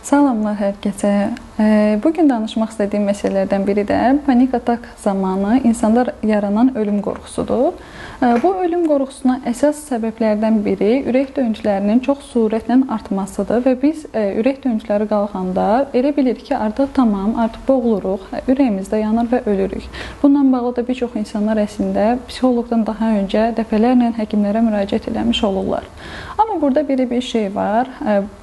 Salamlar hər kəsə. Bugün danışmaq istədiyim məsələlərdən biri də panik atak zamanı insanda yaranan ölüm qorxusudur. Bu ölüm qorxusuna əsas səbəblərdən biri ürək döyüntülərinin çox sürətlə artmasıdır və biz ürək döyüntüləri qalxanda elə bilirik ki, artıq boğuluruq, ürəyimiz də yanır və ölürük. Bununla bağlı da bir çox insanlar əslində psixoloqdan daha öncə dəfələrlə həkimlərə müraciət etmiş olurlar. Amma burada belə bir şey var.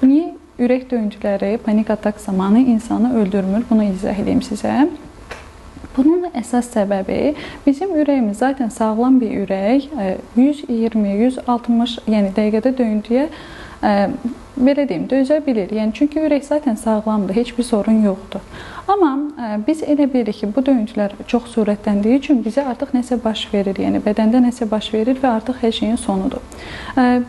Niyə ürək döyüntüləri panik atak zamanı insanı öldürmür? Bunu izah edeyim sizə. Bunun əsas səbəbi bizim ürəyimiz zaten sağlam bir ürək 120-160 dəqiqədə döyüntüyə belə deyim, dözə bilir. Çünki ürək zaten sağlamdır, heç bir sorun yoxdur. Amma biz elə bilirik ki, bu döyüntülər çox sürətləndiyi üçün bizə artıq nəsə baş verir, bədəndə nəsə baş verir və artıq hər şeyin sonudur.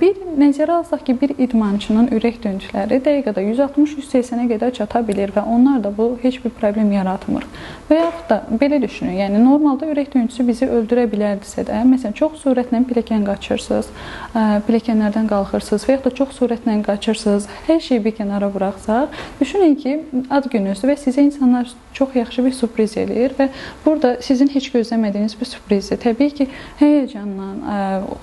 Bir nəzərə alsaq ki, bir idmançının ürək döyüntüləri dəqiqədə 160-180-ə qədər çata bilir və onlar da bu heç bir problem yaratmır. Və yaxud da belə düşünün, normalda ürək döyüntüsü bizi öldürə bilərdisə də, məsələn, çox sürətlə pilləkən qaçırsınız, pilləkənlərdən qalxırsınız və yaxud da çox sürətlə qaçırsınız, hər şeyi bir kənara buraxsaq, düşünün ki, ad gününüzdür və sizə insanlar çox yaxşı bir sürpriz eləyir və burada sizin heç gözləmədiyiniz bir sürprizdir. Təbii ki, həyəcandan,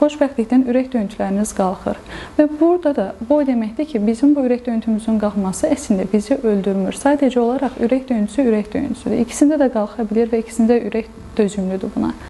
xoşbəxtlikdən ürək döyüntüləriniz qalxır. Və burada da bu deməkdir ki, bizim bu ürək döyüntümüzün qalxması əslində bizi öldürmür. Sadəcə olaraq ürək döyüntüsü ürək döyüntüsüdür. İkisində də qalxa bilir və ikisində ürək dözümlüdür buna.